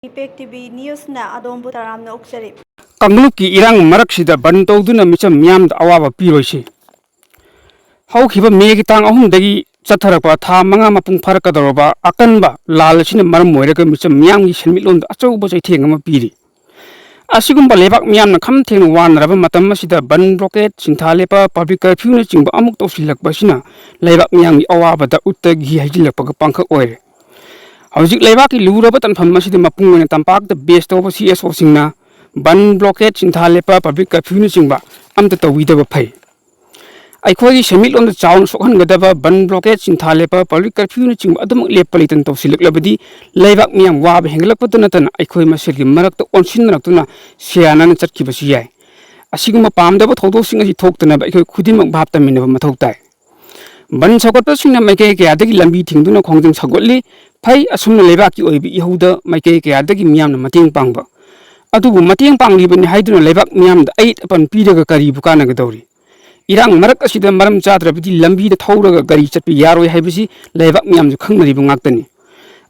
ꯏꯄꯦꯛ TV ꯅ꯭ꯌꯨꯁꯅ ꯑꯗꯣꯝꯕꯨ ꯇꯔꯥꯝꯅ ꯑꯣꯛꯆꯔꯤ꯫ ꯀꯥꯡꯂꯨꯞꯀꯤ ꯏꯔꯥꯡ ꯃꯔꯛꯁꯤꯗ ꯕꯟ ꯇꯧꯗꯨꯅ ꯃꯤꯆꯝ ꯃꯤꯌꯥꯝꯗ ꯑꯋꯥꯕ ꯄꯤꯔꯣꯏꯁꯤ ꯍꯧꯈꯤꯕ ꯃꯦꯒꯤ ꯇꯥꯡ 3ꯗꯒꯤ ꯆꯠꯊꯔꯛꯄ ꯊꯥ 5 ꯃꯄꯨꯡ ꯐꯥꯔꯛꯀꯗꯧꯔꯕ ꯑꯀꯟꯕ ꯂꯥꯜ ꯑꯁꯤꯅ ꯃꯔꯝ ꯑꯣꯏꯔꯒ ꯃꯤꯆꯝ ꯃꯤꯌꯥꯝꯒꯤ ꯁꯦꯟꯃꯤꯠꯂꯣꯟꯗ ꯑꯆꯧꯕ ꯆꯩꯊꯦꯡ ꯑꯃ ꯄꯤꯔꯤ꯫ ꯑꯁꯤꯒꯨꯝꯕ ꯂꯩꯕꯥꯛ ꯃꯤꯌꯥꯝꯅ ꯈꯝ ꯊꯦꯡꯅ ꯋꯥꯅꯔꯕ ꯃꯇꯝ ꯑꯁꯤꯗ ꯕꯟ ꯕ꯭ꯂꯣꯀꯦꯠ, ꯁꯤꯟꯊꯥ ꯂꯦꯞꯄ, ꯄꯕ꯭ꯂꯤꯛ ꯀꯔꯐ꯭ꯌꯨꯅꯆꯤꯡꯕ ꯑꯃꯨꯛ ꯇꯧꯁꯤꯜꯂꯛꯄ ꯑꯁꯤꯅ ꯂꯩꯕꯥꯛ ꯃꯤꯌꯥꯝꯒꯤ ꯑꯋꯥꯕꯗ ꯎꯠꯇ ꯘꯤ ꯍꯩꯖꯤꯜꯂꯛꯄꯒ ꯄꯥꯡꯈꯛ ꯑꯣꯏꯔꯦ꯫ ꯍꯧꯖꯤꯛ ꯂꯩꯕꯥꯛꯀꯤ ꯂꯨꯔꯕ ꯇꯟꯐꯝ ꯑꯁꯤꯗ ꯃꯄꯨꯡ ꯑꯣꯏꯅ ꯇꯝꯄꯥꯛꯇ ꯕꯦꯁ ꯇꯧꯕ CSOꯁꯤꯡꯅ ꯕꯟ ꯕ꯭ꯂꯣꯀꯦꯠ, ꯁꯤꯟꯊꯥ ꯂꯦꯞꯄ, ꯄꯕ꯭ꯂꯤꯛ ꯀꯔꯐ꯭ꯌꯨꯅꯆꯤꯡꯕ ꯑꯝꯇ ꯇꯧꯕꯤꯗꯕ ꯐꯩ꯫ ꯑꯩꯈꯣꯏꯒꯤ ꯁꯦꯟꯃꯤꯠꯂꯣꯟꯗ ꯆꯥꯎꯅ ꯁꯣꯛꯍꯟꯒꯗꯕ ꯕꯟ ꯕ꯭ꯂꯣꯀꯦꯠ, ꯁꯤꯟꯊꯥ ꯂꯦꯞꯄ, ꯄꯕ꯭ꯂꯤꯛ ꯀꯔꯐ꯭ꯌꯨꯅꯆꯤꯡꯕ ꯑꯗꯨꯃꯛ ꯂꯦꯞꯄ ꯂꯩꯇꯅ ꯇꯧꯁꯤꯜꯂꯛꯂꯕꯗꯤ ꯂꯩꯕꯥꯛ ꯃꯤꯌꯥꯝ ꯋꯥꯕ ꯍꯦꯟꯒꯠꯂꯛꯄꯇ ꯅꯠꯇꯅ ꯑꯩꯈꯣꯏ ꯃꯁꯦꯜꯒꯤ ꯃꯔꯛꯇ ꯑꯣꯟꯁꯤꯟꯅꯔꯛꯇꯨꯅ ꯁꯤꯌꯥꯅꯅ ꯆꯠꯈꯤꯕꯁꯨ ꯌꯥꯏ꯫ ꯑꯁꯤꯒꯨꯝꯕ ꯄꯥꯝꯗꯕ ꯊꯧꯗꯣꯛꯁꯤꯡ ꯑꯁꯤ ꯊꯣꯛꯇꯅꯕ ꯑꯩꯈꯣꯏ ꯈꯨꯗꯤꯡꯃꯛ ꯚꯥꯞ ꯇꯥꯃꯤꯟꯅꯕ ꯃꯊꯧ ꯇꯥꯏ꯫ ꯕꯟ ꯁꯧꯒꯠꯄꯁꯤꯡꯅ ꯃꯥꯏꯀꯩ ꯀꯌꯥꯗꯒꯤ ꯂꯝꯕꯤ ꯊꯤꯡꯗꯨꯅ ꯈꯣꯡꯖꯪ ꯁꯧꯒꯠꯂꯤ꯫ ꯐꯩ, ꯑꯁꯨꯝꯅ ꯂꯩꯕꯥꯛꯀꯤ ꯑꯣꯏꯕ ꯏꯍꯧꯗ ꯃꯥꯏꯀꯩ ꯀꯌꯥꯗꯒꯤ ꯃꯤꯌꯥꯝꯅ ꯃꯇꯦꯡ ꯄꯥꯡꯕ꯫ ꯑꯗꯨꯕꯨ ꯃꯇꯦꯡ ꯄꯥꯡꯂꯤꯕꯅꯤ ꯍꯥꯏꯗꯨꯅ ꯂꯩꯕꯥꯛ ꯃꯤꯌꯥꯝꯗ ꯑꯌꯦꯠ ꯑꯄꯟ ꯄꯤꯔꯒ ꯀꯔꯤꯕꯨ ꯀꯥꯟꯅꯒꯗꯧꯔꯤ? ꯏꯔꯥꯡ ꯃꯔꯛ ꯑꯁꯤꯗ ꯃꯔꯝ ꯆꯥꯗ꯭ꯔꯕꯗꯤ ꯂꯝꯕꯤꯗ ꯊꯧꯔꯒ ꯒꯥꯔꯤ ꯆꯠꯄ ꯌꯥꯔꯣꯏ ꯍꯥꯏꯕꯁꯤ ꯂꯩꯕꯥꯛ ꯃꯤꯌꯥꯝꯁꯨ ꯈꯪꯅꯔꯤꯕ ꯉꯥꯛꯇꯅꯤ꯫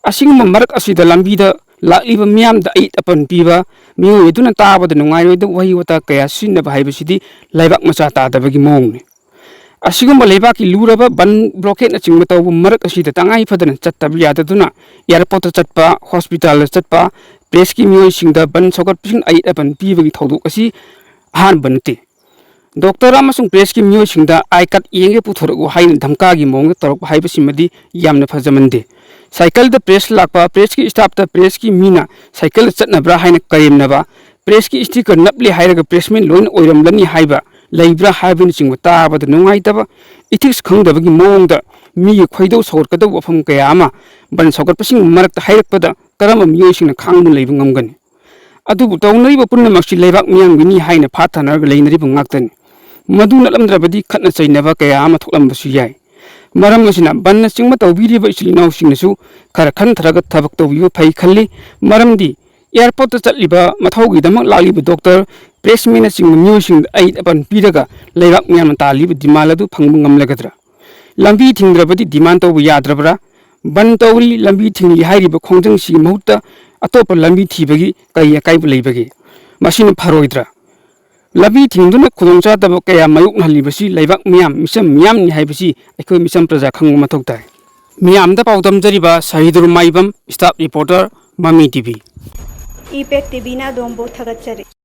ꯑꯁꯤꯒꯨꯝꯕ ꯃꯔꯛ ꯑꯁꯤꯗ ꯂꯝꯕꯤꯗ ꯂꯥꯛꯂꯤꯕ ꯃꯤꯌꯥꯝꯗ ꯑꯌꯦꯠ ꯑꯄꯟ ꯄꯤꯕ, ꯃꯤꯑꯣꯏ ꯑꯗꯨꯅ ꯇꯥꯕꯗ ꯅꯨꯡꯉꯥꯏꯔꯣꯏꯗꯕ ꯋꯥꯍꯩ ꯋꯥꯇꯥ ꯀꯌꯥ ꯁꯤꯖꯤꯟꯅꯕ ꯍꯥꯏꯕꯁꯤꯗꯤ ꯂꯩꯕꯥꯛ ꯃꯆꯥ ꯇꯥꯗꯕꯒꯤ ꯃꯑꯣꯡꯅꯤ꯫ ꯑꯁꯤꯒꯨꯝꯕ ꯂꯩꯕꯥꯛꯀꯤ ꯂꯨꯔꯕ ꯕꯟ ꯕ꯭ꯂꯣꯀꯦꯠꯅꯆꯤꯡꯕ ꯇꯧꯕ ꯃꯔꯛ ꯑꯁꯤꯗ ꯇꯉꯥꯏ ꯐꯗꯅ ꯆꯠꯇꯕ ꯌꯥꯗꯗꯨꯅ ꯑꯦꯌꯔꯄꯣꯔꯠꯇ ꯆꯠꯄ, ꯍꯣꯁꯄꯤꯇꯥꯜꯗ ꯆꯠꯄ, ꯄ꯭ꯔꯦꯁꯀꯤ ꯃꯤꯑꯣꯏꯁꯤꯡꯗ ꯕꯟ ꯁꯧꯒꯠꯄꯁꯤꯡꯅ ꯑꯌꯦꯠ ꯑꯄꯟ ꯄꯤꯕꯒꯤ ꯊꯧꯗꯣꯛ ꯑꯁꯤ ꯑꯍꯥꯟꯕ ꯅꯠꯇꯦ꯫ ꯗꯣꯛꯇꯔ ꯑꯃꯁꯨꯡ ꯄ꯭ꯔꯦꯁꯀꯤ ꯃꯤꯑꯣꯏꯁꯤꯡꯗ ꯑꯥꯏ ꯀꯥꯔꯗ ꯌꯦꯡꯒꯦ ꯄꯨꯊꯣꯔꯛꯎ ꯍꯥꯏꯅ ꯙꯝꯀꯥꯒꯤ ꯃꯑꯣꯡꯗ ꯇꯧꯔꯛꯄ ꯍꯥꯏꯕꯁꯤꯃꯗꯤ ꯌꯥꯝꯅ ꯐꯖꯃꯟꯗꯦ꯫ ꯁꯥꯏꯀꯜꯗ ꯄ꯭ꯔꯦꯁ ꯂꯥꯛꯄ, ꯄ꯭ꯔꯦꯁꯀꯤ ꯁ꯭ꯇꯥꯐꯇ ꯄ꯭ꯔꯦꯁꯀꯤ ꯃꯤꯅ ꯁꯥꯏꯀꯜꯗ ꯆꯠꯅꯕ꯭ꯔꯥ ꯍꯥꯏꯅ ꯀꯔꯦꯝꯅꯕ, ꯄ꯭ꯔꯦꯁꯀꯤ ꯁ꯭ꯇꯤꯀꯔ ꯅꯞꯂꯦ ꯍꯥꯏꯔꯒ ꯄ꯭ꯔꯦꯁꯃꯦꯟ ꯂꯣꯏꯅ ꯑꯣꯏꯔꯝꯂꯅꯤ ꯍꯥꯏꯕ ꯂꯩꯕ꯭ꯔꯥ ꯍꯥꯏꯕꯅꯆꯤꯡꯕ ꯇꯥꯕꯗ ꯅꯨꯡꯉꯥꯏꯇꯕ, ꯏꯊꯤꯛꯁ ꯈꯪꯗꯕꯒꯤ ꯃꯑꯣꯡꯗ ꯃꯤꯒꯤ ꯈꯣꯏꯗꯧ ꯁꯧꯒꯠꯀꯗꯧꯕ ꯋꯥꯐꯝ ꯀꯌꯥ ꯑꯃ ꯕꯟ ꯁꯧꯒꯠꯄꯁꯤꯡ ꯃꯔꯛꯇ ꯍꯥꯏꯔꯛꯄꯗ ꯀꯔꯝꯕ ꯃꯤꯑꯣꯏꯁꯤꯡꯅ ꯈꯥꯡꯗꯨꯅ ꯂꯩꯕ ꯉꯝꯒꯅꯤ? ꯑꯗꯨꯕꯨ ꯇꯧꯅꯔꯤꯕ ꯄꯨꯝꯅꯃꯛꯁꯤ ꯂꯩꯕꯥꯛ ꯃꯤꯌꯥꯝꯒꯤꯅꯤ ꯍꯥꯏꯅ ꯐꯥꯊꯅꯔꯒ ꯂꯩꯅꯔꯤꯕ ꯉꯥꯛꯇꯅꯤ꯫ ꯃꯗꯨ ꯅꯠꯂꯝꯗ꯭ꯔꯕꯗꯤ ꯈꯠꯅ ꯆꯩꯅꯕ ꯀꯌꯥ ꯑꯃ ꯊꯣꯛꯂꯝꯕꯁꯨ ꯌꯥꯏ꯫ ꯃꯔꯝ ꯑꯁꯤꯅ ꯕꯟꯅꯆꯤꯡꯕ ꯇꯧꯕꯤꯔꯤꯕ ꯏꯆꯤꯜ ꯏꯅꯥꯎꯁꯤꯡꯅꯁꯨ ꯈꯔ ꯈꯟꯊꯔꯒ ꯊꯕꯛ ꯇꯧꯕꯤꯕ ꯐꯩ ꯈꯜꯂꯤ꯫ ꯃꯔꯝꯗꯤ ꯑꯦꯌꯔꯄꯣꯔꯠꯇ ꯆꯠꯂꯤꯕ ꯃꯊꯧꯒꯤꯗꯃꯛ ꯂꯥꯛꯂꯤꯕ ꯗꯣꯛꯇꯔ, ꯄ꯭ꯔꯦꯁꯃꯦꯟꯅꯆꯤꯡꯕ ꯃꯤꯑꯣꯏꯁꯤꯡꯗ ꯑꯌꯦꯠ ꯑꯄꯟ ꯄꯤꯔꯒ ꯂꯩꯕꯥꯛ ꯃꯤꯌꯥꯝꯅ ꯇꯥꯜꯂꯤꯕ ꯗꯤꯃꯥꯟ ꯑꯗꯨ ꯐꯪꯕ ꯉꯝꯂꯒꯗ꯭ꯔꯥ? ꯂꯝꯕꯤ ꯊꯤꯡꯗ꯭ꯔꯕꯗꯤ ꯗꯤꯃꯥꯟ ꯇꯧꯕ ꯌꯥꯗ꯭ꯔꯕ꯭ꯔꯥ? ꯕꯟ ꯇꯧꯔꯤ, ꯂꯝꯕꯤ ꯊꯤꯡꯂꯤ ꯍꯥꯏꯔꯤꯕ ꯈꯣꯡꯖꯪꯁꯤꯒꯤ ꯃꯍꯨꯠꯇ ꯑꯇꯣꯞꯄ ꯂꯝꯕꯤ ꯊꯤꯕꯒꯤ ꯀꯔꯤ ꯑꯀꯥꯏꯕ ꯂꯩꯕꯒꯦ? ꯃꯁꯤꯅ ꯐꯔꯣꯏꯗ꯭ꯔꯥ? ꯂꯝꯕꯤ ꯊꯤꯡꯗꯨꯅ ꯈꯨꯗꯣꯡꯆꯥꯗꯕ ꯀꯌꯥ ꯃꯥꯌꯣꯛꯅꯍꯜꯂꯤꯕꯁꯤ ꯂꯩꯕꯥꯛ ꯃꯤꯌꯥꯝ, ꯃꯤꯆꯝ ꯃꯤꯌꯥꯝꯅꯤ ꯍꯥꯏꯕꯁꯤ ꯑꯩꯈꯣꯏ ꯃꯤꯆꯝ ꯄ꯭ꯔꯖꯥ ꯈꯪꯕ ꯃꯊꯧ ꯇꯥꯏ꯫ ꯃꯤꯌꯥꯝꯗ ꯄꯥꯎ ꯗꯝꯖꯔꯤꯕ ꯁꯍꯤꯗꯨꯔ ꯃꯥꯏꯕꯝ, ꯁ꯭ꯇꯥꯐ ꯔꯤꯄꯣꯔꯇꯔ, ꯃꯃꯤ ꯇꯤꯚꯤ꯫ ꯏꯄꯦꯛ ꯇꯤꯚꯤꯅ ꯑꯗꯣꯝꯕꯨ ꯊꯥꯒꯠꯆꯔꯤ꯫